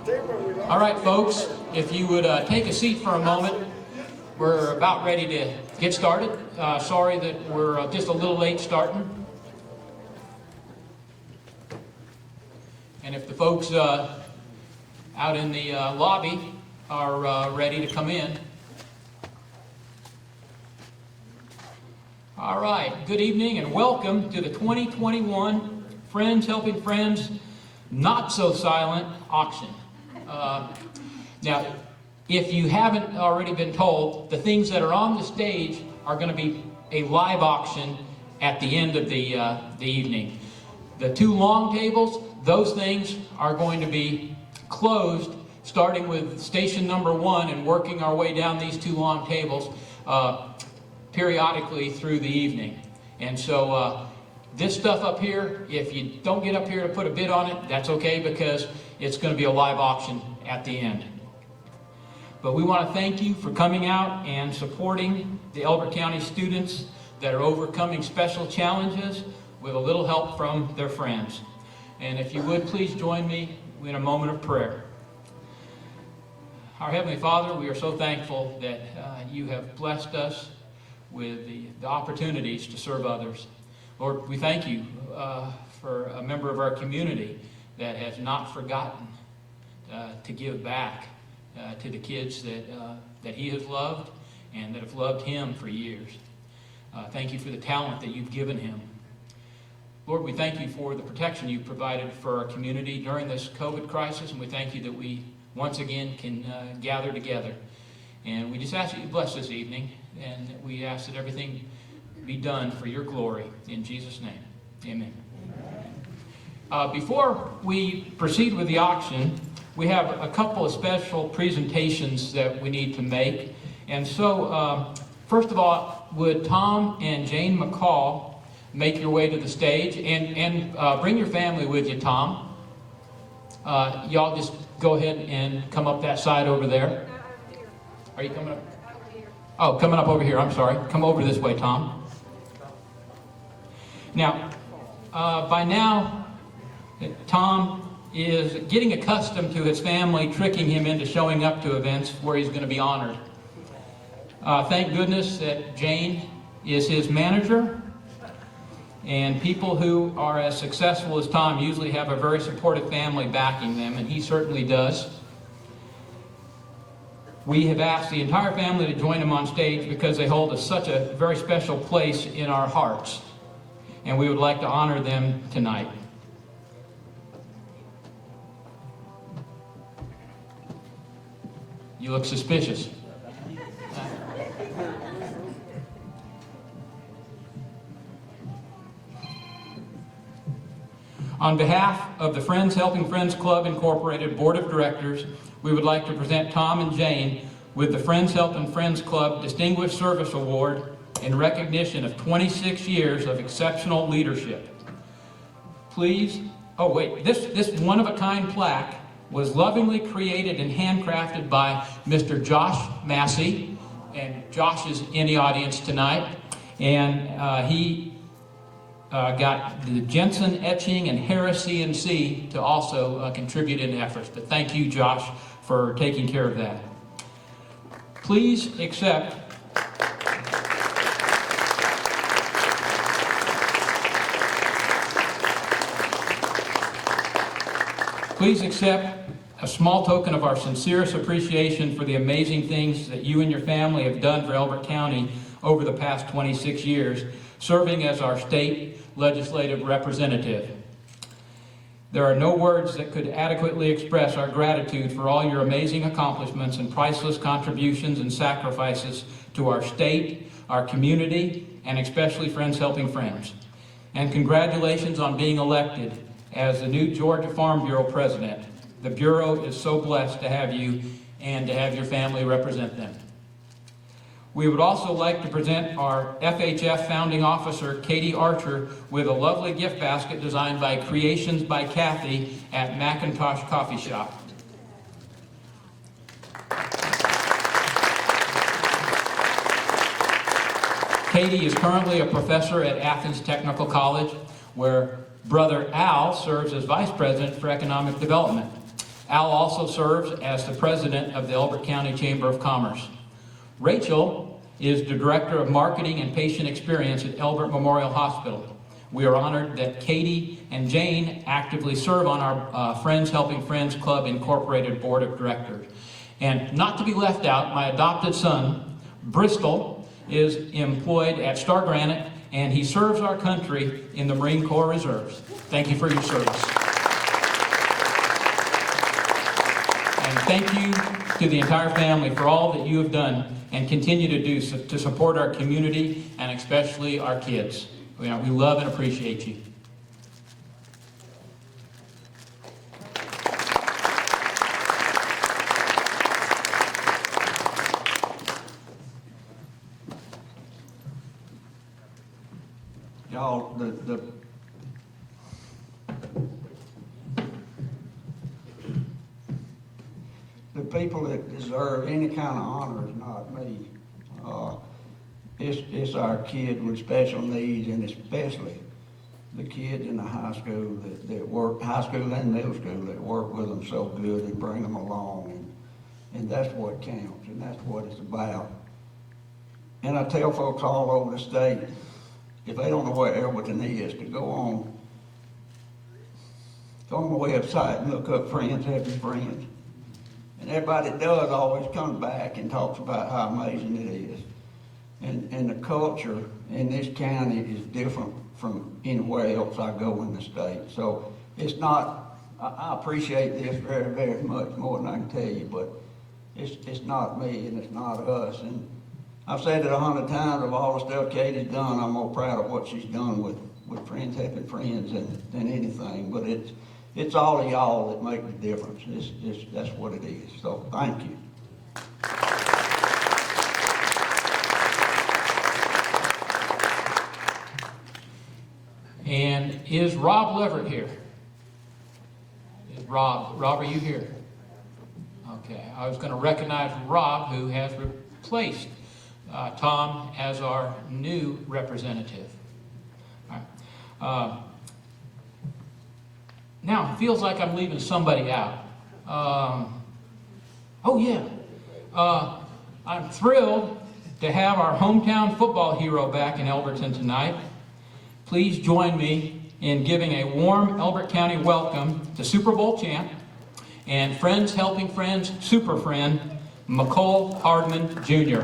All right, folks, if you would take a seat for a moment. We're about ready to get started. Sorry that we're just a little late starting. And if the folks out in the lobby are ready to come in. All right, good evening and welcome to the 2021 Friends Helping Friends Not So Silent auction. Now, if you haven't already been told, the things that are on the stage are going to be a live auction at the end of the evening. The two long tables, those things are going to be closed, starting with station number 1 and working our way down these two long tables periodically through the evening. And so this stuff up here, if you don't get up here to put a bid on it, that's okay, because it's going to be a live auction at the end. But we want to thank you for coming out and supporting the Elbert County students that are overcoming special challenges with a little help from their friends. And if you would, please join me in a moment of prayer. Our Heavenly Father, we are so thankful that you have blessed us with the opportunities to serve others. Lord, we thank you for a member of our community that has not forgotten to give back to the kids that he has loved and that have loved him for years. Thank you for the talent that you've given him. Lord, we thank you for the protection you've provided for our community during this COVID crisis, and we thank you that we once again can gather together. And we just ask that you bless this evening, and we ask that everything be done for your glory. In Jesus' name, amen. Before we proceed with the auction, we have a couple of special presentations that we need to make. And so, first of all, would Tom and Jane Mecole make your way to the stage, and bring your family with you, Tom. Y'all just go ahead and come up that side over there. Are you coming up? Oh, coming up over here, I'm sorry. Come over this way, Tom. Now, by now, Tom is getting accustomed to his family tricking him into showing up to events where he's going to be honored. Thank goodness that Jane is his manager, and people who are as successful as Tom usually have a very supportive family backing them, and he certainly does. We have asked the entire family to join him on stage because they hold such a very special place in our hearts, and we would like to honor them tonight. You look suspicious. On behalf of the Friends Helping Friends Club Incorporated Board of Directors, we would like to present Tom and Jane with the Friends Helping Friends Club Distinguished Service Award in recognition of 26 years of exceptional leadership. Please, oh wait, this one-of-a-kind plaque was lovingly created and handcrafted by Mr. Josh Massey, and Josh is in the audience tonight, and he got the Jensen Etching and Harris CNC to also contribute in efforts. But thank you, Josh, for taking care of that. Please accept a small token of our sincerest appreciation for the amazing things that you and your family have done for Elbert County over the past 26 years, serving as our state legislative representative. There are no words that could adequately express our gratitude for all your amazing accomplishments and priceless contributions and sacrifices to our state, our community, and especially Friends Helping Friends. And congratulations on being elected as the new Georgia Farm Bureau President. The Bureau is so blessed to have you and to have your family represent them. We would also like to present our FHF founding officer, Katie Archer, with a lovely gift basket designed by Creations by Kathy at Macintosh Coffee Shop. Katie is currently a professor at Athens Technical College, where Brother Al serves as Vice President for Economic Development. Al also serves as the president of the Elbert County Chamber of Commerce. Rachel is the director of marketing and patient experience at Elbert Memorial Hospital. We are honored that Katie and Jane actively serve on our Friends Helping Friends Club Incorporated Board of Directors. And not to be left out, my adopted son, Bristol, is employed at Star Granite, and he serves our country in the Marine Corps Reserves. Thank you for your service. And thank you to the entire family for all that you have done and continue to do to support our community and especially our kids. We love and appreciate you. Y'all, the people that deserve any kind of honor is not me. It's our kids with special needs, and especially the kids in the high school that work, high school and middle school, that work with them so good and bring them along, and that's what counts, and that's what it's about. And I tell folks all over the state, if they don't know where Elberton is, to go on the website and look up Friends Helping Friends. And everybody that does always comes back and talks about how amazing it is. And the culture in this county is different from anywhere else I go in the state. So it's not, I appreciate this very, very much more than I can tell you, but it's not me and it's not us. And I've said it 100 times, of all the stuff Katie's done, I'm more proud of what she's done with Friends Helping Friends than anything. But it's all of y'all that make the difference. That's what it is. So thank you. And is Rob Leverett here? Rob, are you here? Okay, I was going to recognize Rob, who has replaced Tom as our new representative. All right. Now, it feels like I'm leaving somebody out. Oh yeah, I'm thrilled to have our hometown football hero back in Elberton tonight. Please join me in giving a warm Elbert County welcome to Super Bowl champ and Friends Helping Friends super friend, Mecole Hardman, Jr.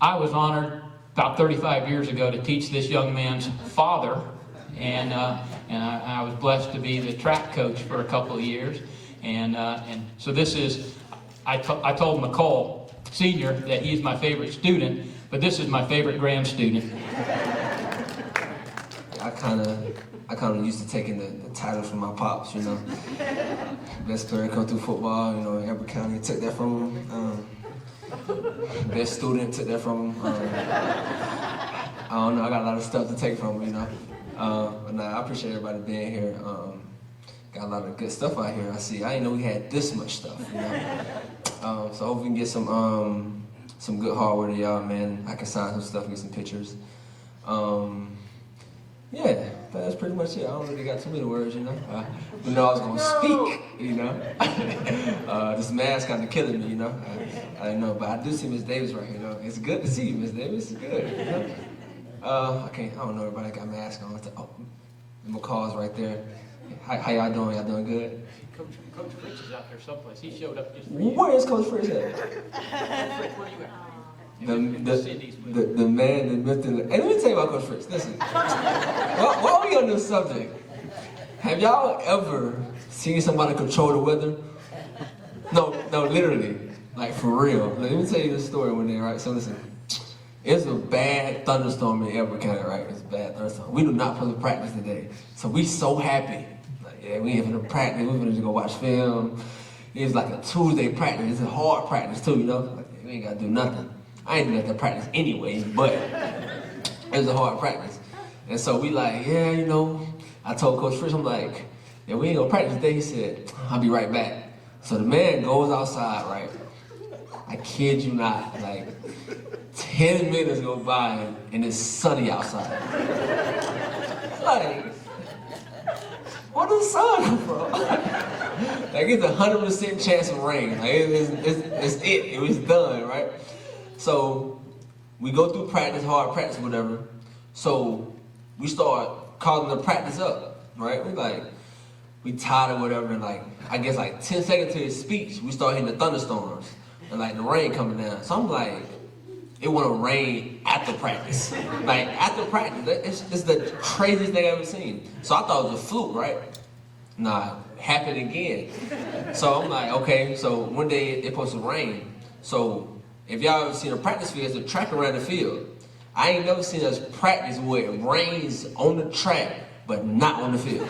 I was honored about 35 years ago to teach this young man's father, and I was blessed to be the track coach for a couple of years, and so this is, I told Mecole Sr. that he's my favorite student, but this is my favorite grand student. I kind of used to taking the titles from my pops, you know. Best player come through football, you know, in Elbert County, took that from him. Best student, took that from him. I don't know, I got a lot of stuff to take from him, you know. But nah, I appreciate everybody being here. Got a lot of good stuff out here. I didn't know we had this much stuff, you know. So hopefully we can get some good hardware to y'all, man. I can sign some stuff, get some pictures. Yeah, that's pretty much it. I don't really got too many words, you know. I know I was gonna speak, you know. This mask kind of killing me, you know. I know, but I do see Miss Davis right here, you know. It's good to see you, Miss Davis. It's good, you know. I don't know, everybody got masks on. Oh, Mecole's right there. How y'all doing? Y'all doing good? Coach Fritz is out there someplace. He showed up just for you. Where is Coach Fritz at? Fritz, where are you at? The man, the myth, and let me tell you about Coach Fritz. Listen, while we on this subject, have y'all ever seen somebody control the weather? No, literally, like for real. Let me tell you this story one day, right? So listen, it's a bad thunderstorm in Elbert County, right? It's a bad thunderstorm. We do not play practice today, so we so happy. Like, yeah, we ain't gonna practice. We're gonna just go watch film. It was like a Tuesday practice. It's a hard practice too, you know? Like, we ain't gotta do nothing. I ain't do nothing to practice anyway, but it was a hard practice. And so we like, yeah, you know, I told Coach Fritz, I'm like, yeah, we ain't gonna practice today. He said, I'll be right back. So the man goes outside, right? I kid you not, like 10 minutes go by and it's sunny outside. Like, where does the sun come from? Like it's 100% chance of rain. Like it was done, right? So we go through practice, hard practice, whatever. So we start calling the practice up, right? We tired or whatever, and like, I guess like 10 seconds to his speech, we start hitting the thunderstorms and like the rain coming down. So I'm like, it wanna rain after practice. Like after practice, it's the craziest thing I've ever seen. So I thought it was a fluke, right? Nah, happened again. So I'm like, okay, so one day it's supposed to rain. So if y'all ever seen a practice field, it's a track around the field. I ain't never seen us practice where it rains on the track, but not on the field.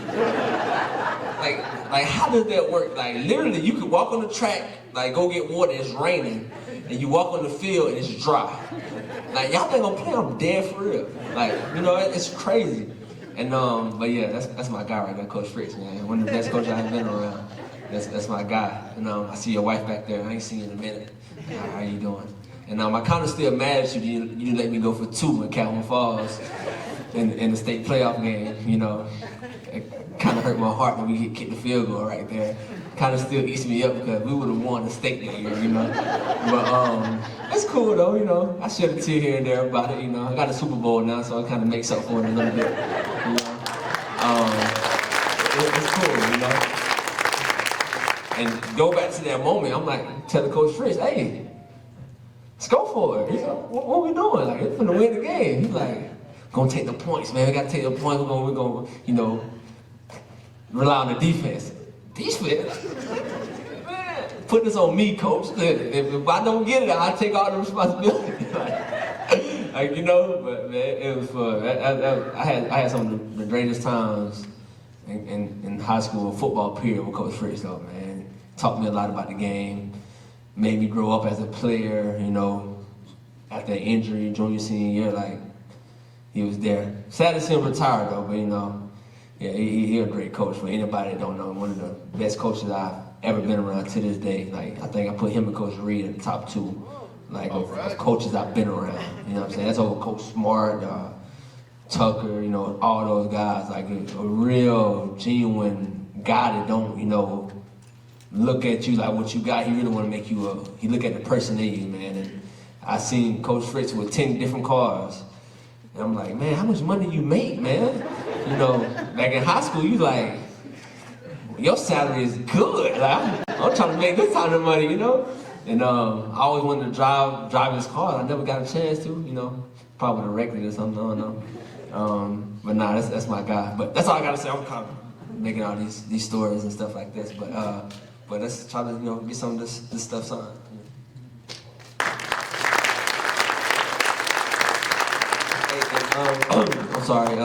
Like how does that work? Like literally you could walk on the track, like go get water, it's raining, and you walk on the field and it's dry. Like y'all think I'm playing, I'm dead for real. Like, you know, it's crazy. And but yeah, that's my guy right there, Coach Fritz, man. One of the best coaches I've been around. That's my guy. And I see your wife back there, I ain't seen you in a minute. How you doing? And I'm kind of still mad at you. You let me go for 2 in Calhoun Falls in the state playoff game, you know. It kind of hurt my heart when we kicked the field goal right there. Kind of still eats me up because we would have won the state that year, you know. But it's cool though, you know. I shed a tear here and there about it, you know. I got a Super Bowl now, so it kind of makes up for it a little bit, you know. It's cool, you know. And go back to that moment, I'm like telling Coach Fritz, hey, let's go for it. You know, what we doing? Like, we're gonna win the game. He's like, gonna take the points, man. We gotta take the points. We're gonna, you know, rely on the defense. Defense? Man, put this on me, coach. If I don't get it, I'll take all the responsibility. like, you know, but man, it was fun. I had some of the greatest times in high school football period with Coach Fritz, though, man. Taught me a lot about the game. Made me grow up as a player, you know. After an injury, junior, senior year, like, he was there. Sad to see him retire, though, but, you know, yeah, he a great coach. For anybody that don't know, one of the best coaches I've ever been around to this day. Like, I think I put him and Coach Reed in the top 2, like, of coaches I've been around. You know what I'm saying? That's over Coach Smart, Tucker, you know, all those guys. Like, a real, genuine guy that don't, you know, look at you like what you got. He really want to make you he look at the person in you, man. And I seen Coach Fritz with 10 different cars. And I'm like, man, how much money you make, man? You know, back in high school, you like, your salary is good. Like, I'm trying to make this kind of money, you know? And I always wanted to drive his car. I never got a chance to, you know. Probably would have wrecked it or something, I don't know. But nah, that's my guy. But that's all I gotta say. I'm kind of making all these stories and stuff like this. But let's try to, you know, get some of this stuff signed. I'm sorry,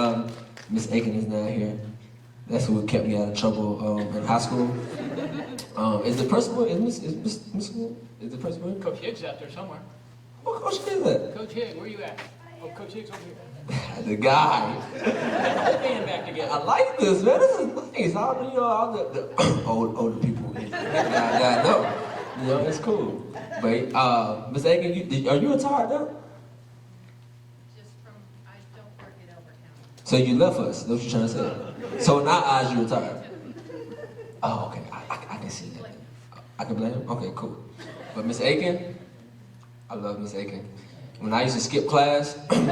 Miss Aiken is not here. That's who kept me out of trouble in high school. Is the principal, is the principal? Coach Higgs out there somewhere. What coach is that? Coach Higgs, where you at? Oh, Coach Higgs over here. The guy. Whole band back together. I like this, man. This is nice. All, you know, all the older people. Yeah, I know. You know, it's cool. But Miss Aiken, are you retired now? I don't work at Elbert County. So you left us, that's what you're trying to say. So in our eyes, you retired. Oh, okay, I can see that. I can blame him? Okay, cool. But Miss Aiken, I love Miss Aiken. When I used to skip class, No, you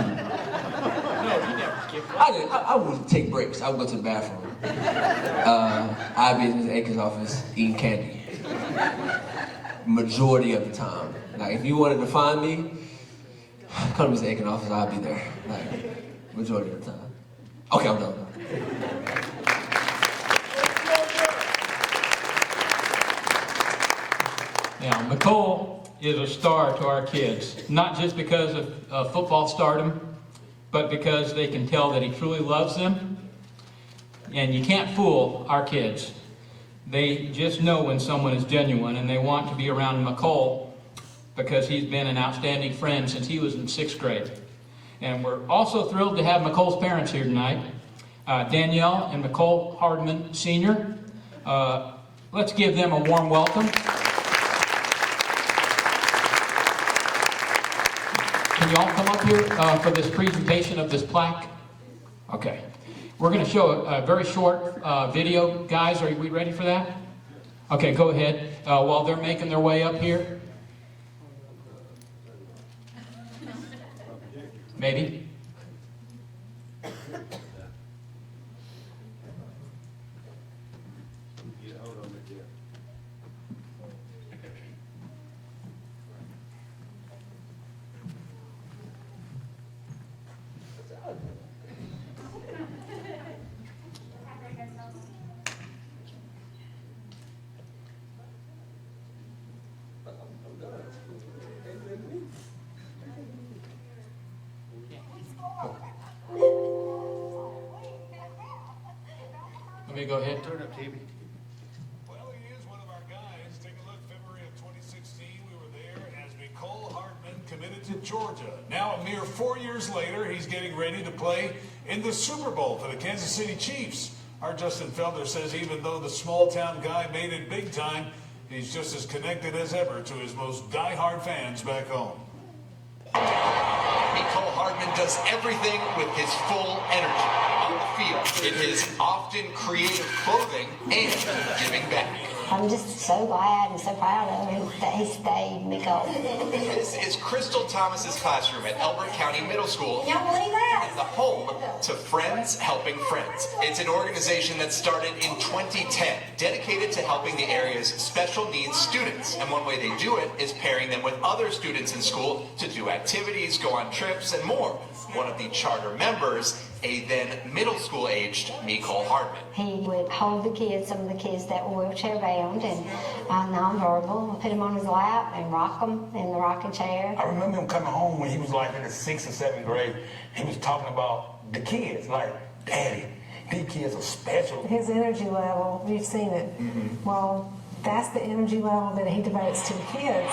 never skipped. I would take breaks. I would go to the bathroom. I'd be in Miss Aiken's office eating candy. Majority of the time. Like, if you wanted to find me, come to Miss Aiken's office, I'll be there. Like, majority of the time. Okay, I'm done. Now, Mecole is a star to our kids, not just because of football stardom, but because they can tell that he truly loves them. And you can't fool our kids. They just know when someone is genuine, and they want to be around Mecole because he's been an outstanding friend since he was in 6th grade. And we're also thrilled to have Mecole's parents here tonight, Danielle and Mecole Hardman Sr. Let's give them a warm welcome. Can you all come up here for this presentation of this plaque? Okay. We're going to show a very short video. Guys, are we ready for that? Okay, go ahead. While they're making their way up here. Maybe. Let me go ahead. Turn up TV. Well, he is one of our guys. Take a look, February of 2016, we were there as Mecole Hardman committed to Georgia. Now, a mere 4 years later, he's getting ready to play in the Super Bowl for the Kansas City Chiefs. Our Justin Felder says even though the small-town guy made it big time, he's just as connected as ever to his most die-hard fans back home. Mecole Hardman does everything with his full energy on the field, in his often creative clothing, and giving back. I'm just so glad and so proud of him that he stayed Mecole. This is Crystal Thomas's classroom at Elbert County Middle School. Y'all believe that? And the home to Friends Helping Friends. It's an organization that started in 2010, dedicated to helping the area's special needs students. And one way they do it is pairing them with other students in school to do activities, go on trips, and more. One of the charter members, a then middle school aged Mecole Hardman. He would hold the kids, some of the kids that were wheelchair bound and nonverbal, and put them on his lap and rock them in the rocking chair. I remember him coming home when he was like in the 6th or 7th grade. He was talking about the kids, like, Daddy, these kids are special. His energy level, you've seen it. Well, that's the energy level that he devotes to the kids.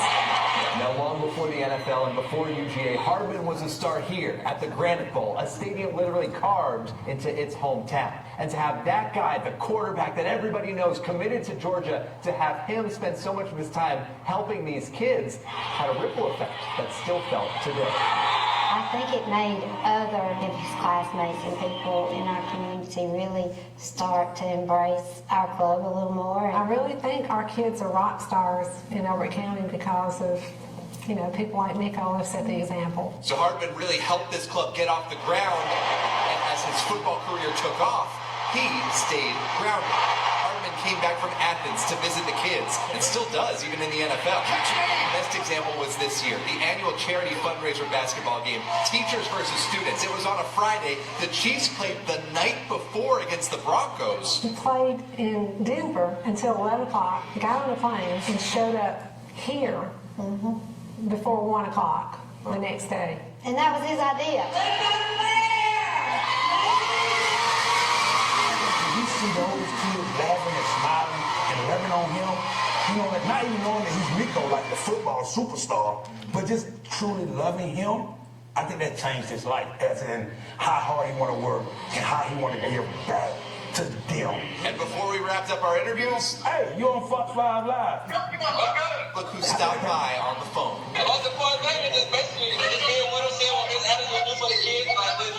Now, long before the NFL and before UGA, Hardman was a star here at the Granite Bowl, a stadium literally carved into its hometown. And to have that guy, the quarterback that everybody knows, committed to Georgia, to have him spend so much of his time helping these kids, had a ripple effect that's still felt today. I think it made other of his classmates and people in our community really start to embrace our club a little more. I really think our kids are rock stars in Elbert County because of, people like Mecole have set the example. So Hardman really helped this club get off the ground, and as his football career took off, he stayed grounded. Hardman came back from Athens to visit the kids, and still does, even in the NFL. The best example was this year, the annual charity fundraiser basketball game, Teachers versus Students. It was on a Friday. The Chiefs played the night before against the Broncos. He played in Denver until 11 o'clock, got on a plane, and showed up here before 1 o'clock the next day. And that was his idea. You see those kids laughing and smiling and loving on him, like not even knowing that he's Mecole, like the football superstar, but just truly loving him. I think that changed his life, as in how hard he wanted to work and how he wanted to give back to them. And before we wrapped up our interviews, Hey, you on Fox 5 Live? look who stopped by on the phone. The most important thing is just basically just being with them, seeing what his attitude do for the kids, like this,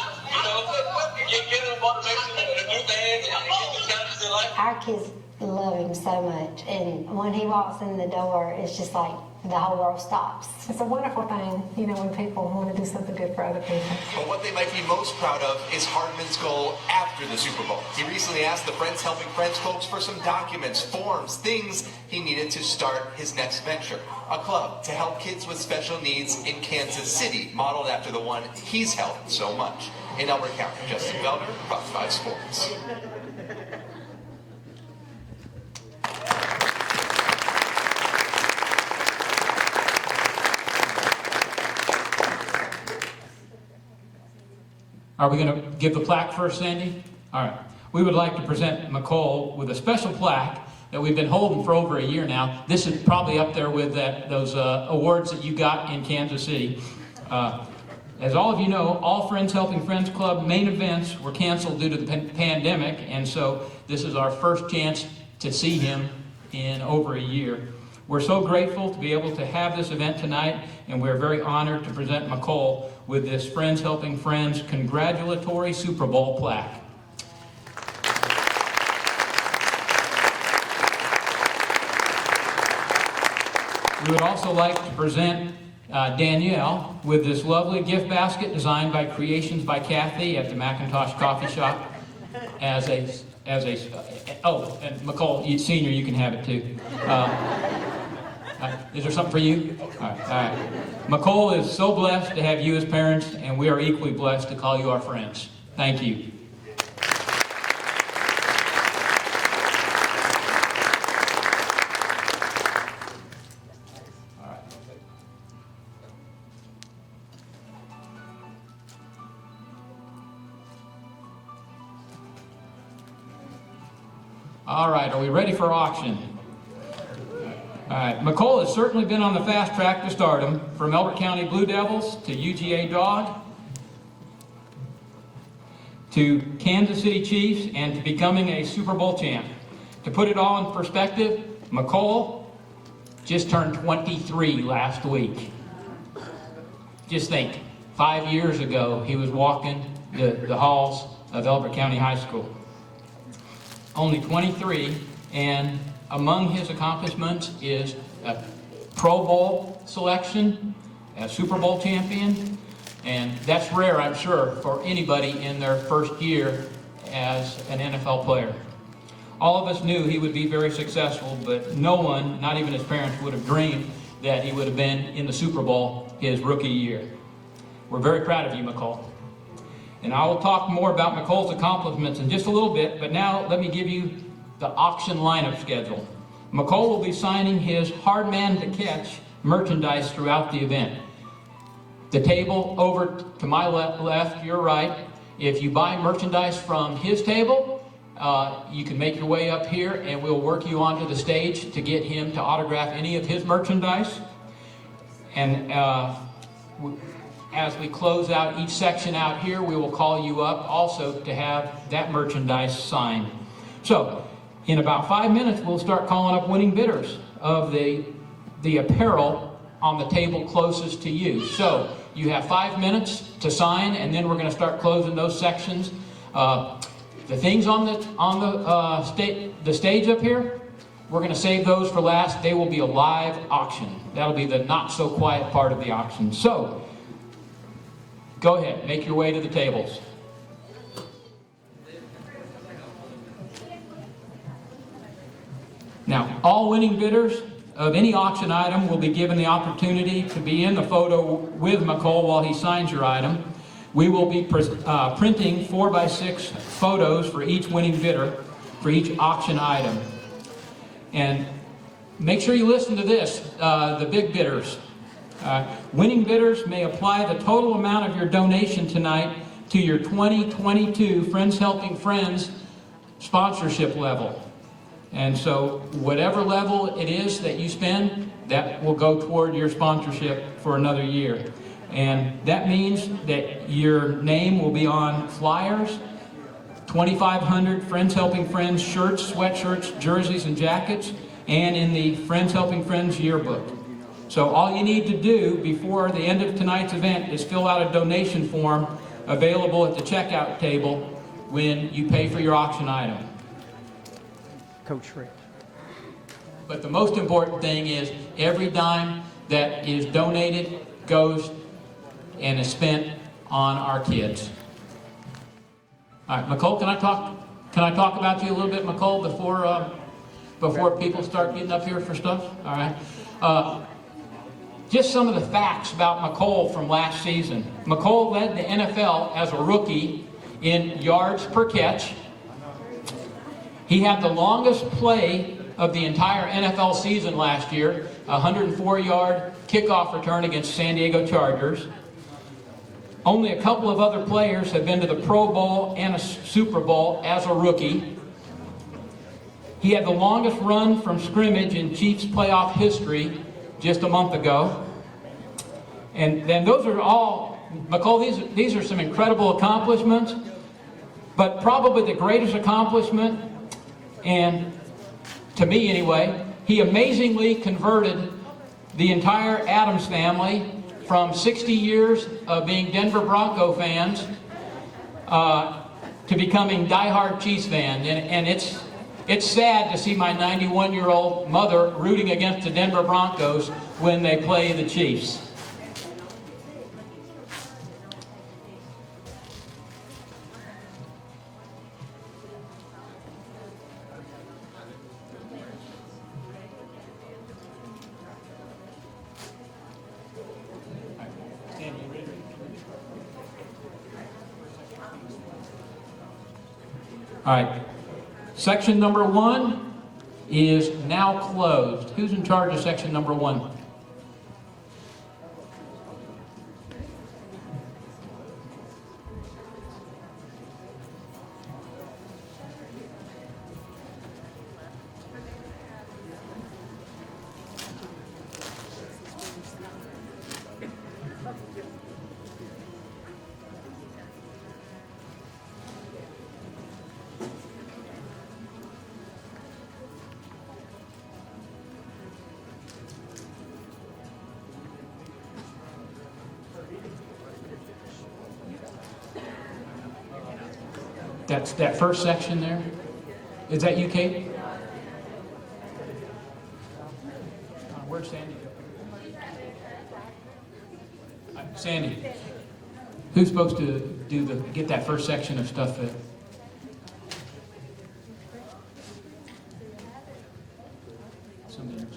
get them motivation to do things and get them challenges in life. Our kids love him so much, and when he walks in the door, it's just like the whole world stops. It's a wonderful thing, when people want to do something good for other people. But what they might be most proud of is Hardman's goal after the Super Bowl. He recently asked the Friends Helping Friends folks for some documents, forms, things he needed to start his next venture. A club to help kids with special needs in Kansas City, modeled after the one he's helped so much. In Elbert County, Justin Felder, Fox 5 Sports. Are we going to give the plaque first, Sandy? All right. We would like to present Mecole with a special plaque that we've been holding for over a year now. This is probably up there with those awards that you got in Kansas City. As all of you know, all Friends Helping Friends Club main events were canceled due to the pandemic, and so this is our first chance to see him in over a year. We're so grateful to be able to have this event tonight, and we're very honored to present Mecole with this Friends Helping Friends congratulatory Super Bowl plaque. We would also like to present Danielle with this lovely gift basket designed by Creations by Kathy at the Macintosh Coffee Shop. Oh, and Mecole, Senior, you can have it too. Is there something for you? All right. Mecole is so blessed to have you as parents, and we are equally blessed to call you our friends. Thank you. All right, are we ready for auction? All right, Mecole has certainly been on the fast track to stardom, from Elbert County Blue Devils to UGA Dog to Kansas City Chiefs and to becoming a Super Bowl champ. To put it all in perspective, Mecole just turned 23 last week. Just think, 5 years ago, he was walking the halls of Elbert County High School. Only 23, and among his accomplishments is a Pro Bowl selection, a Super Bowl champion, and that's rare, I'm sure, for anybody in their first year as an NFL player. All of us knew he would be very successful, but no one, not even his parents, would have dreamed that he would have been in the Super Bowl his rookie year. We're very proud of you, Mecole. And I will talk more about Mecole's accomplishments in just a little bit, but now let me give you the auction lineup schedule. Mecole will be signing his Hardman to Catch merchandise throughout the event. The table over to my left, your right, if you buy merchandise from his table, you can make your way up here and we'll work you onto the stage to get him to autograph any of his merchandise. And as we close out each section out here, we will call you up also to have that merchandise signed. So, in about 5 minutes, we'll start calling up winning bidders of the apparel on the table closest to you. So, you have 5 minutes to sign, and then we're going to start closing those sections. The things on the stage up here, we're going to save those for last. They will be a live auction. That'll be the not-so-quiet part of the auction. So, go ahead, make your way to the tables. Now, all winning bidders of any auction item will be given the opportunity to be in the photo with Mecole while he signs your item. We will be printing 4x6 photos for each winning bidder for each auction item. And make sure you listen to this, the big bidders. Winning bidders may apply the total amount of your donation tonight to your 2022 Friends Helping Friends sponsorship level. And so whatever level it is that you spend, that will go toward your sponsorship for another year. And that means that your name will be on flyers, 2,500 Friends Helping Friends shirts, sweatshirts, jerseys, and jackets, and in the Friends Helping Friends yearbook. So all you need to do before the end of tonight's event is fill out a donation form available at the checkout table when you pay for your auction item. Coach Rich. But the most important thing is every dime that is donated goes and is spent on our kids. All right, Mecole, can I talk about you a little bit, Mecole, before people start getting up here for stuff? All right. Just some of the facts about Mecole from last season. Mecole led the NFL as a rookie in yards per catch. He had the longest play of the entire NFL season last year, a 104-yard kickoff return against San Diego Chargers. Only a couple of other players have been to the Pro Bowl and a Super Bowl as a rookie. He had the longest run from scrimmage in Chiefs playoff history just a month ago. And then those are all, Mecole, these are some incredible accomplishments, but probably the greatest accomplishment, and to me anyway, he amazingly converted the entire Adams family from 60 years of being Denver Bronco fans to becoming diehard Chiefs fans. And it's sad to see my 91-year-old mother rooting against the Denver Broncos when they play the Chiefs. All right. Section number 1 is now closed. Who's in charge of section number 1? That's that first section there. Is that you, Kate? Where'd Sandy go? Sandy, who's supposed to get that first section of stuff that? Somebody needs to.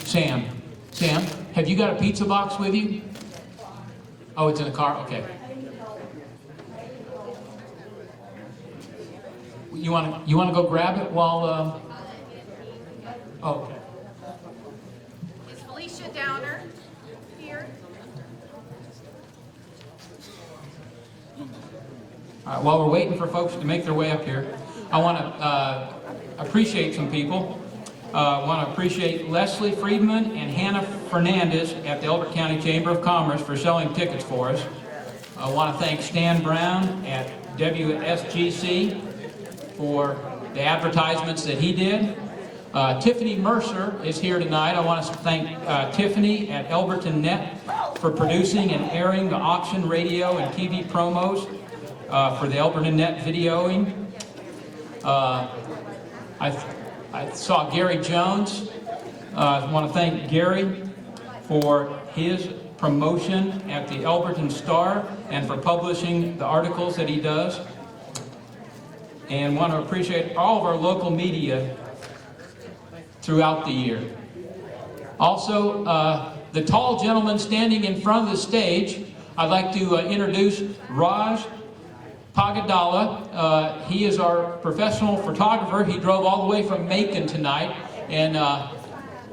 Sam, have you got a pizza box with you? Oh, it's in the car? Okay. You want to go grab it while, oh, okay. Is Felicia Downer here? All right, while we're waiting for folks to make their way up here, I want to appreciate some people. I want to appreciate Leslie Friedman and Hannah Fernandez at the Elbert County Chamber of Commerce for selling tickets for us. I want to thank Stan Brown at WSGC for the advertisements that he did. Tiffany Mercer is here tonight. I want to thank Tiffany at Elberton Net for producing and airing the auction radio and TV promos for the Elberton Net videoing. I saw Gary Jones. I want to thank Gary for his promotion at the Elberton Star and for publishing the articles that he does. And want to appreciate all of our local media throughout the year. Also, the tall gentleman standing in front of the stage, I'd like to introduce Raj Pagadala. He is our professional photographer. He drove all the way from Macon tonight and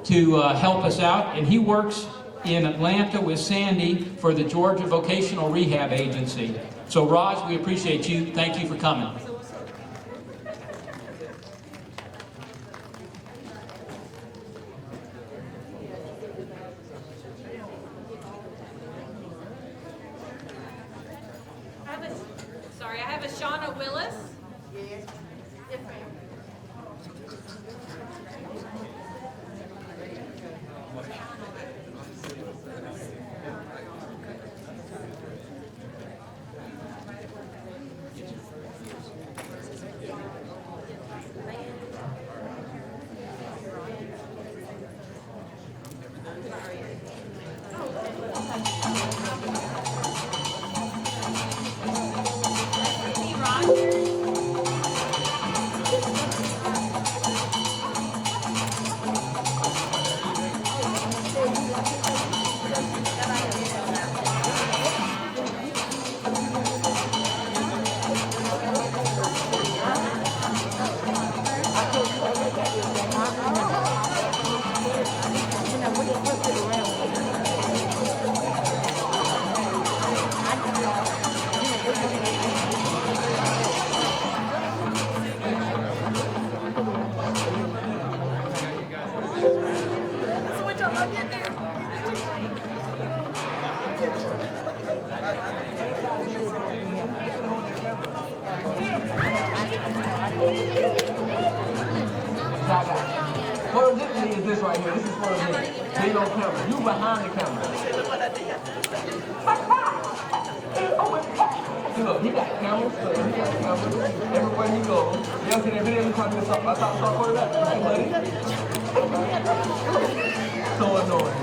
to help us out. And he works in Atlanta with Sandy for the Georgia Vocational Rehab Agency. So Raj, we appreciate you. Thank you for coming. I have a Shauna Willis. Yes. Yes, ma'am. Photogenic is this right here. This is photogenic. Big on camera. You behind the camera. Oh my God. Look, he got cameras. Look, he got cameras everywhere he goes. You ever see that video? He talking to this up. I thought quarterback. Hey, buddy. So annoying.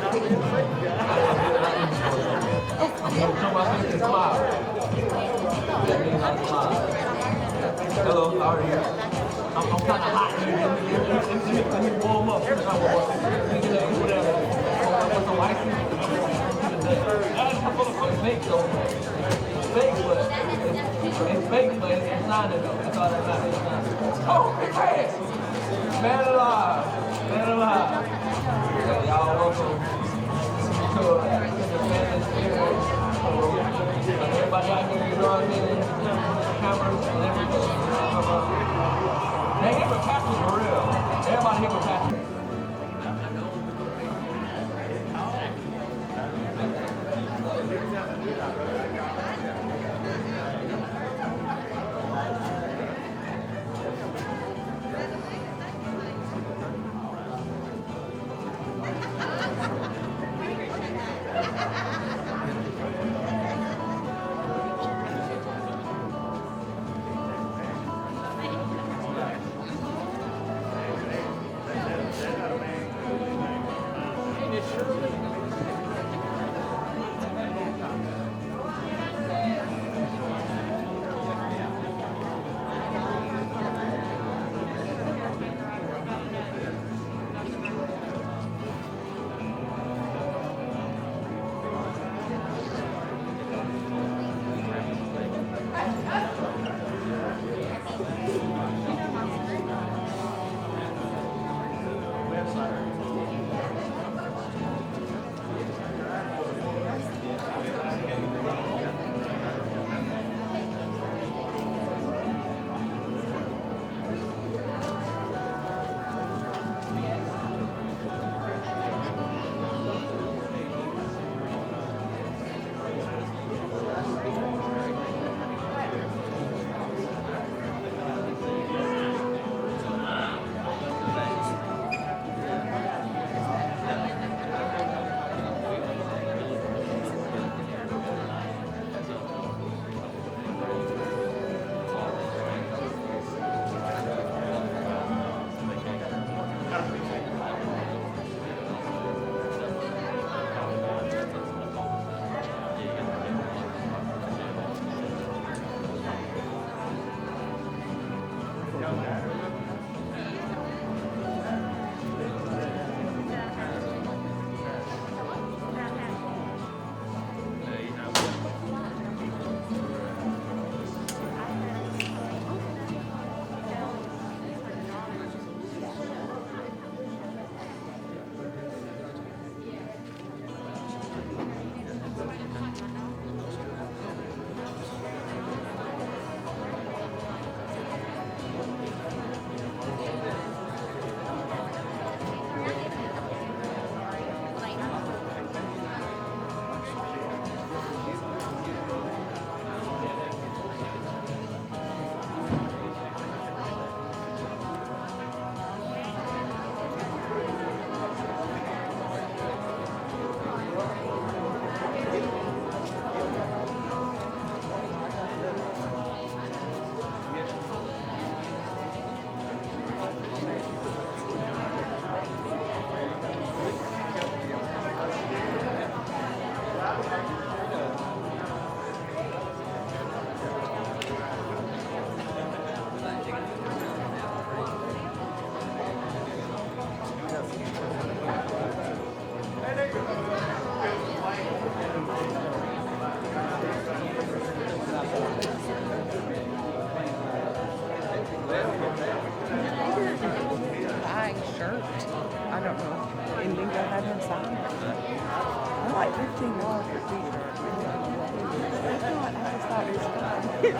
I'm gonna show my face and smile. That means I smile. Hello, how are you? I'm kind of hot here. Let me warm up. Whatever. What's the license? It's fake though. It's fake, but it's not it though. That's all that matters. Oh, it's fast. Man alive. Man alive. Y'all welcome to the family experience. Everybody out here drawing in cameras and everything. They here for pastors for real. Everybody here for pastors.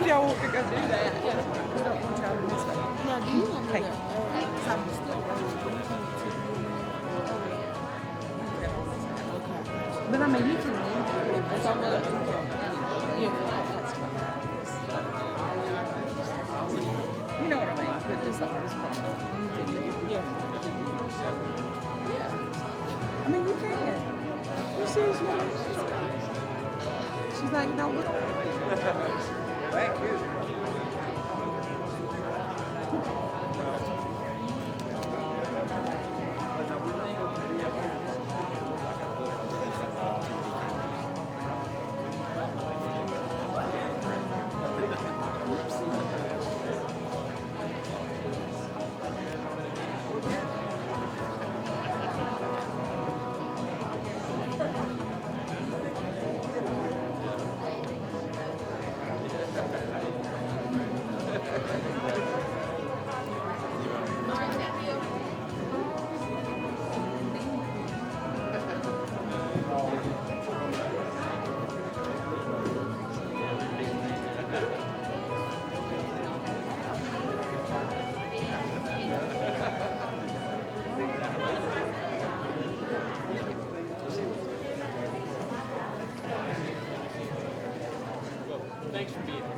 Y'all want to go do that? We don't want y'all to miss that. Now, do you want to But I mean, you can leave. That's all good. Yeah. You know what I mean? But this always problem. Yeah. I mean, you can. You seriously? She's like, no, look. Thank you. Thanks for being here.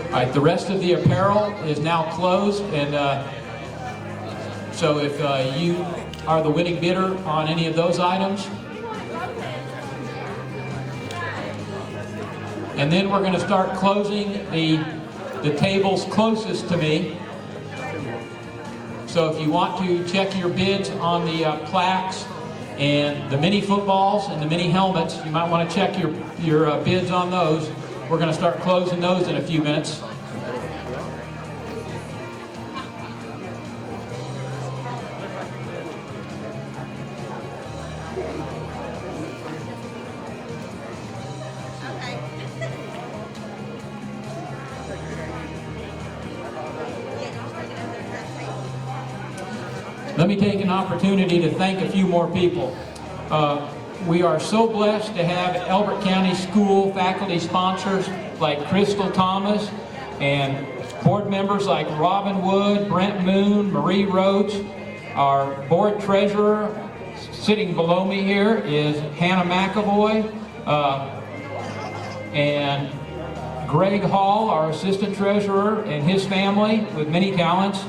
All right, the rest of the apparel is now closed, and so if you are the winning bidder on any of those items, and then we're going to start closing the tables closest to me. So if you want to check your bids on the plaques and the mini footballs and the mini helmets, you might want to check your bids on those. We're going to start closing those in a few minutes. Let me take an opportunity to thank a few more people. We are so blessed to have Elbert County School faculty sponsors like Crystal Thomas and board members like Robin Wood, Brent Moon, Marie Roach. Our board treasurer, sitting below me here, is Hannah McAvoy, and Greg Hall, our assistant treasurer, and his family with many talents.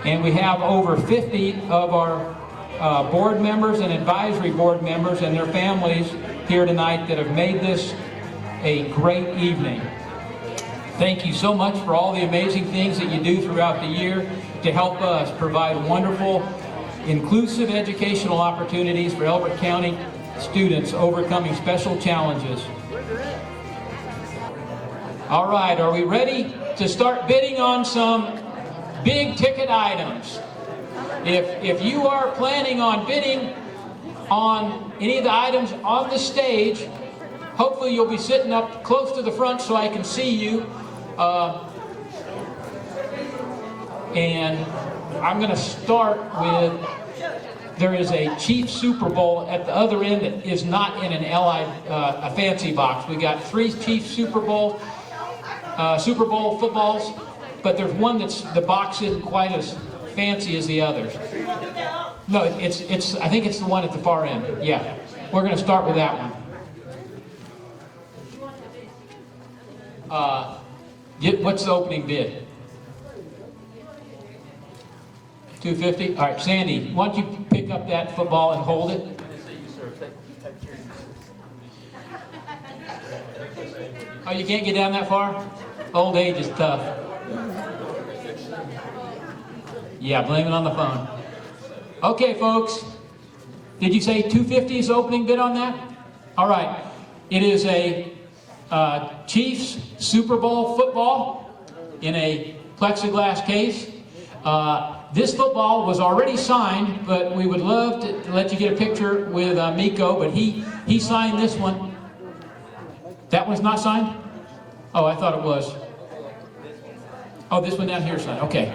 And we have over 50 of our board members and advisory board members and their families here tonight that have made this a great evening. Thank you so much for all the amazing things that you do throughout the year to help us provide wonderful, inclusive educational opportunities for Elbert County students overcoming special challenges. All right, are we ready to start bidding on some big ticket items? If you are planning on bidding on any of the items on the stage, hopefully you'll be sitting up close to the front so I can see you. And I'm going to start with, there is a Chief Super Bowl at the other end that is not in an a fancy box. We got 3 Chief Super Bowl footballs, but there's one that's, the box isn't quite as fancy as the others. No, I think it's the one at the far end. Yeah, we're going to start with that one. What's the opening bid? $250. All right, Sandy, why don't you pick up that football and hold it? Oh, you can't get down that far? Old age is tough. Yeah, blame it on the phone. Okay, folks, Did you say 250 is the opening bid on that? All right. It is a Chiefs Super Bowl football in a plexiglass case. This football was already signed, but we would love to let you get a picture with Mecole, but he signed this one. That one's not signed? Oh, I thought it was. Oh, this one down here is signed. Okay.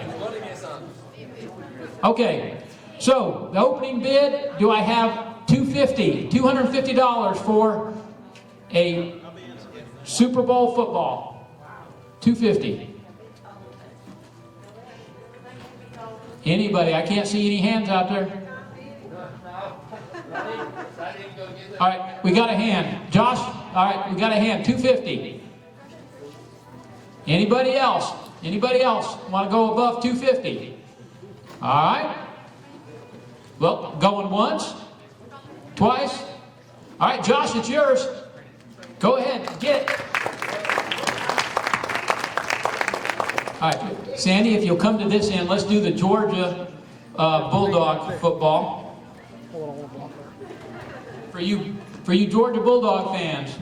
Okay. So, the opening bid, do I have $250 for a Super Bowl football? $250. Anybody? I can't see any hands out there. All right, we got a hand. Josh, all right, we got a hand. $250. Anybody else? Anybody else want to go above $250? All right. Well, going once, twice. All right, Josh, it's yours. Go ahead, get it. All right, Sandy, if you'll come to this end, let's do the Georgia Bulldog football. For you Georgia Bulldog fans.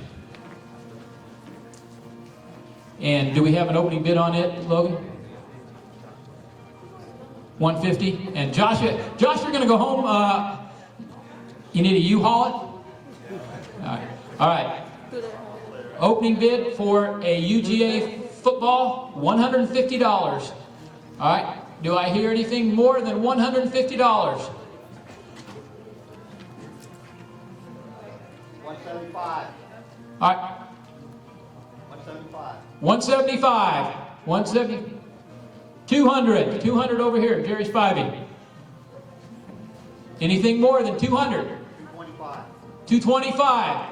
And do we have an opening bid on it, Logan? 150. And Josh, you're going to go home. You need a U-Haul it? All right. All right. Opening bid for a UGA football, $150. All right. Do I hear anything more than $150? 175. All right. 175. 175. 170. 200. 200 over here. Jerry Spivey. Anything more than 200? 225. 225.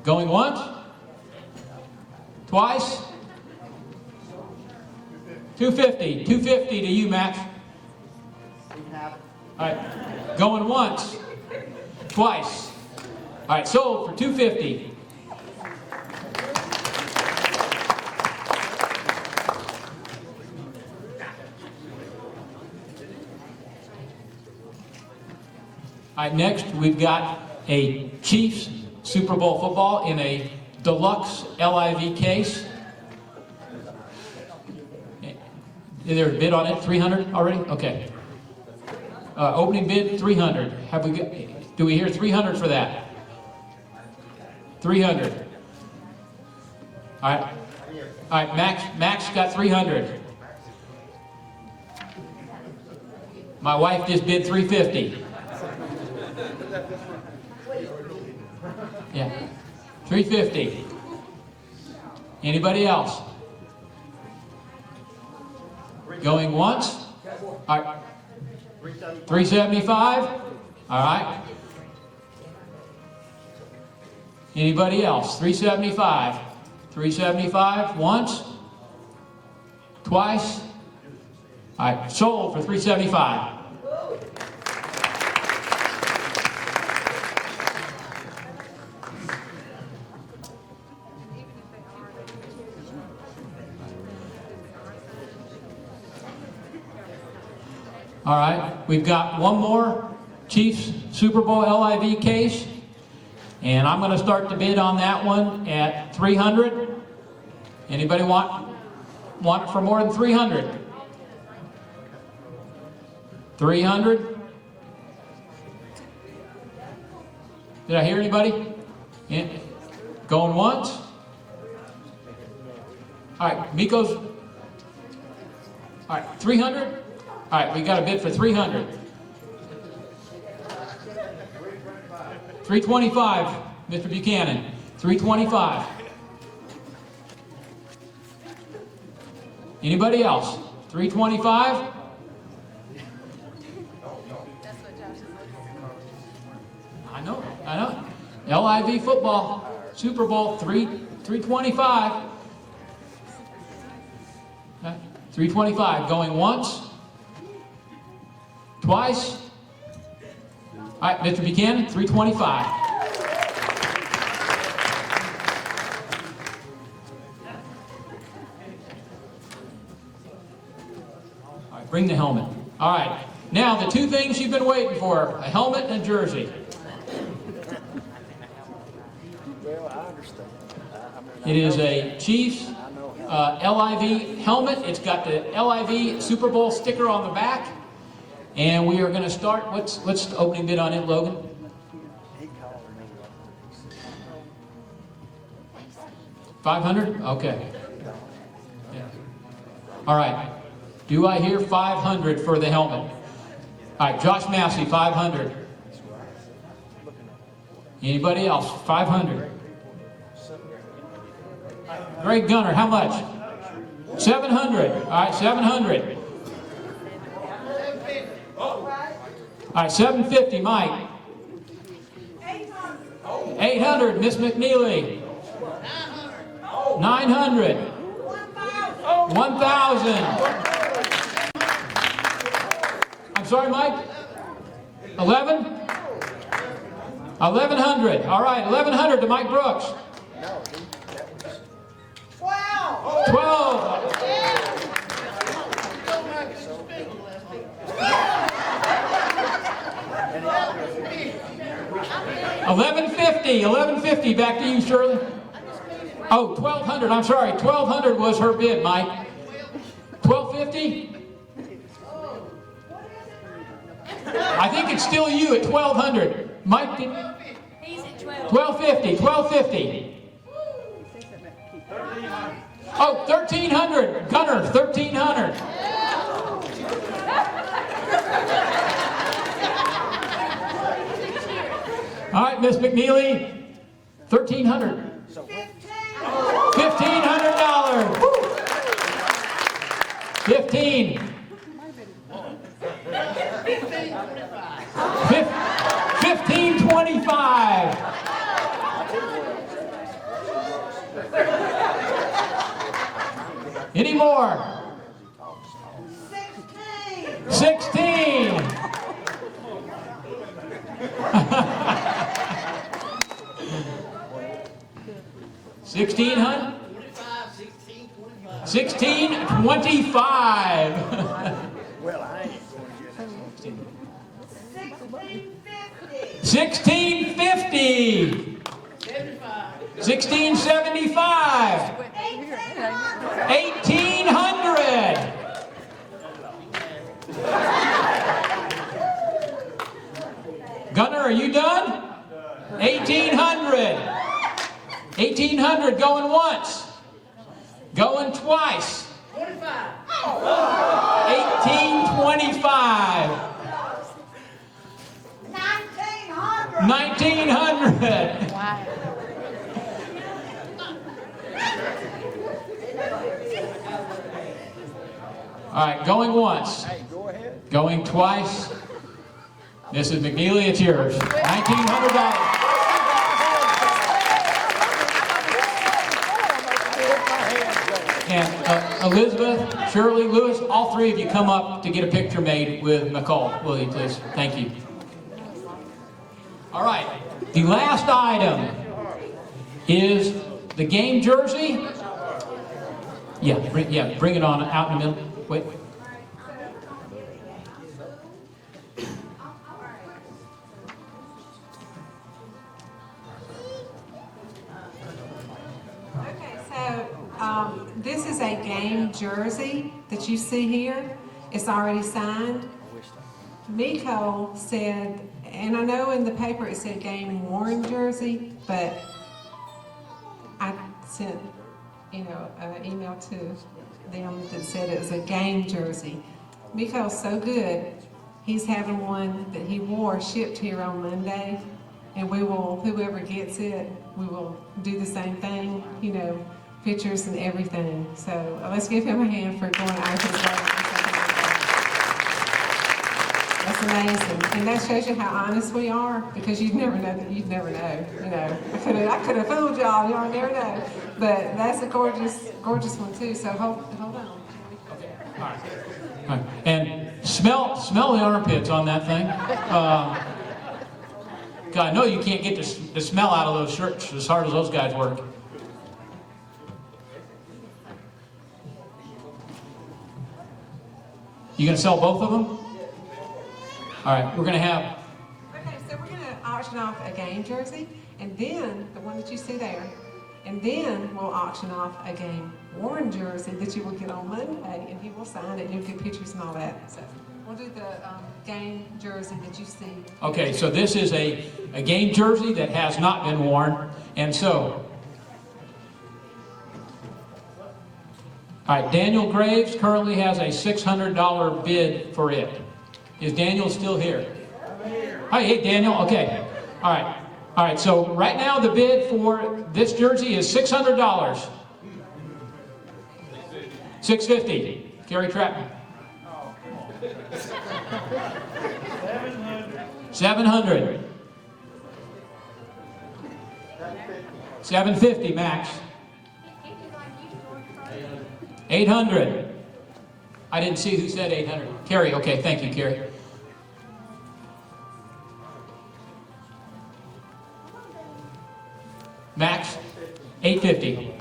Going once? Twice? 250. 250 to you, Max. All right. Going once? Twice. All right, sold for 250. All right, next we've got a Chiefs Super Bowl football in a deluxe LIV case. Is there a bid on it? 300 already? Okay. Opening bid 300. Have we got? Do we hear 300 for that? 300. All right. All right. Max got 300. My wife just bid 350. Yeah. 350. Anybody else? Going once? All right. 375. All right. Anybody else? 375. 375 once. Twice. All right. Sold for 375. All right, we've got one more Chiefs Super Bowl LIV case, and I'm going to start the bid on that one at 300. Anybody want it for more than 300? 300? Did I hear anybody? Yeah. Going once? All right, Miko's. All right, 300? All right, we got a bid for 300. 325, Mr. Buchanan. 325. Anybody else? 325? I know. LIV football, Super Bowl, 325. 325, going once. Twice. All right, Mr. Buchanan, 325. All right, bring the helmet. All right. Now, the two things you've been waiting for, a helmet and a jersey. Well, I understand. It is a Chiefs LIV helmet. It's got the LIV Super Bowl sticker on the back. And we are going to start. What's the opening bid on it, Logan? $500? Okay. Yeah. All right. Do I hear 500 for the helmet? All right, Josh Massey, 500. Anybody else? 500. Greg Gunner, how much? 700. All right, 700. All right, 750, Mike. 800, Miss McNeely. 900. 1,000. I'm sorry, Mike? 11? 1,100. All right, 1,100 to Mike Brooks. 12. 1150. 1150. Back to you, Shirley. Oh, 1,200. I'm sorry. 1,200 was her bid, Mike. 1,250? I think it's still you at 1,200. Mike, He's at 12. 1,250. 1,250. Oh, 1,300. Gunner, 1,300. All right, Miss McNeely, 1,300. $1,500. 15. 1525. Any more? 16. 1,600? 1,625. Well, I ain't. 1,650. 1,675. 1,800. Gunner, are you done? 1,800. 1,800 going once. Going twice. 1,825. 1,900. Wow. All right, going once. Hey, go ahead. Going twice. Mrs. McNeely, it's yours. $1,900. And Elizabeth, Shirley, Lewis, all three of you come up to get a picture made with Mecole, will you please? Thank you. All right, the last item is the game jersey. Yeah, bring it on out in the middle. Wait. Okay, so this is a game jersey that you see here. It's already signed. Mecole said, and I know in the paper it said game worn jersey, but I sent, an email to them that said it was a game jersey. Mecole's so good, he's having one that he wore shipped here on Monday, and we will, whoever gets it, we will do the same thing, pictures and everything. So let's give him a hand for going out his way. That's amazing, and that shows you how honest we are, because you'd never know. I could have fooled y'all. Y'all never know. But that's a gorgeous one too. So hold on. Okay. All right. And smell the armpits on that thing. God, I know you can't get the smell out of those shirts as hard as those guys work. You gonna sell both of them? All right, we're going to have, Okay, so we're gonna auction off a game jersey, and then, the one that you see there, and then we'll auction off a game worn jersey that you will get on Monday, and he will sign it, and you'll get pictures and all that. So we'll do the game jersey that you see. okay, so this is a game jersey that has not been worn, and so, all right, Daniel Graves currently has a $600 bid for it. Is Daniel still here? Hi, hey Daniel, okay. All right, so right now the bid for this jersey is $600. $650. Gary Trapman. 700. 750 max. 800. I didn't see who said 800. Carrie, okay, thank you, Carrie. Max, 850.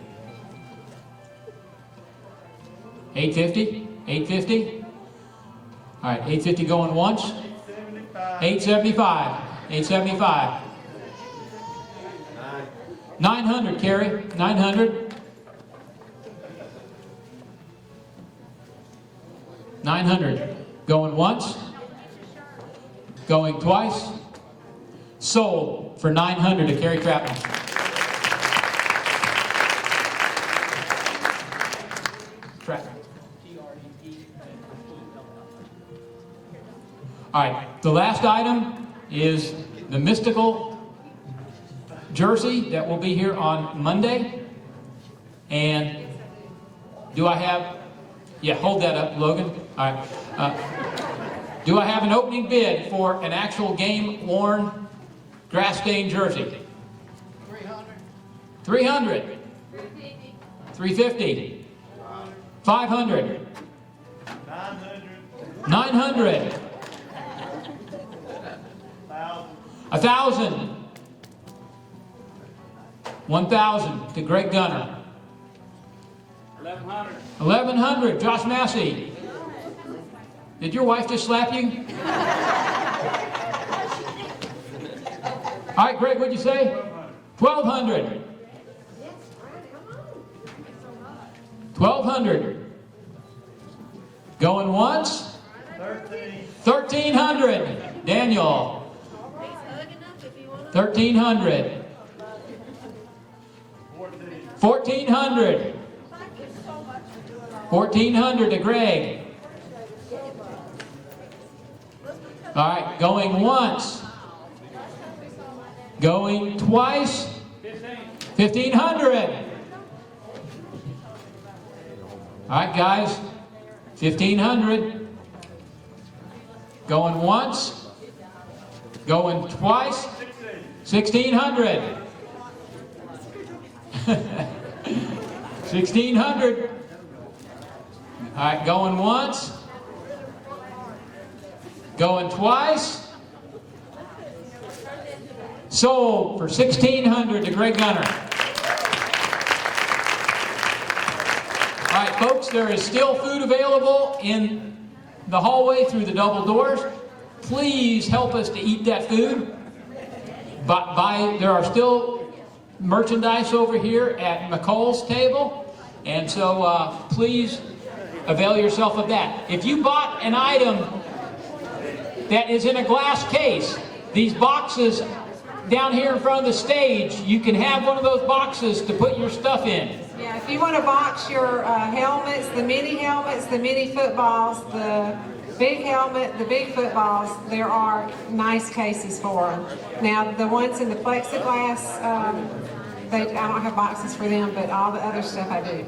850? 850? All right, 850 going once. 875. 875. 900, Carrie. 900. 900. Going once. Going twice. Sold for 900 to Carrie Trapman. All right, the last item is the mystical jersey that will be here on Monday. And do I have, yeah, hold that up, Logan. All right. Do I have an opening bid for an actual game-worn, grass-stained jersey? 300. 350. 500. 900. 1,000. 1,000 to Greg Gunner. 1,100. 1,100. Josh Massey. Did your wife just slap you? All right, Greg, what'd you say? 1,200. 1,200. Going once? 1,300. Daniel. 1,300. 1,400. 1,400 to Greg. All right, going once. Going twice. 1,500. All right, guys. 1,500. Going once. Going twice. 1,600. 1,600. All right, going once. Going twice. Sold for 1,600 to Greg Gunner. All right, folks, there is still food available in the hallway through the double doors. Please help us to eat that food. There are still merchandise over here at Mecole's table, and so please avail yourself of that. If you bought an item that is in a glass case, these boxes down here in front of the stage, you can have one of those boxes to put your stuff in. Yeah, if you want to box your helmets, the mini footballs, the big helmet, the big footballs, there are nice cases for them. Now, the ones in the plexiglass, I don't have boxes for them, but all the other stuff I do.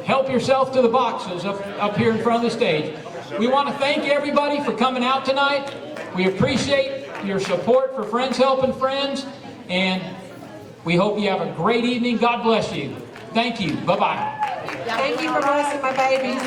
Help yourself to the boxes up here in front of the stage. We want to thank everybody for coming out tonight. We appreciate your support for Friends Helping Friends, and we hope you have a great evening. God bless you. Thank you. Bye-bye. Thank you for blessing my babies.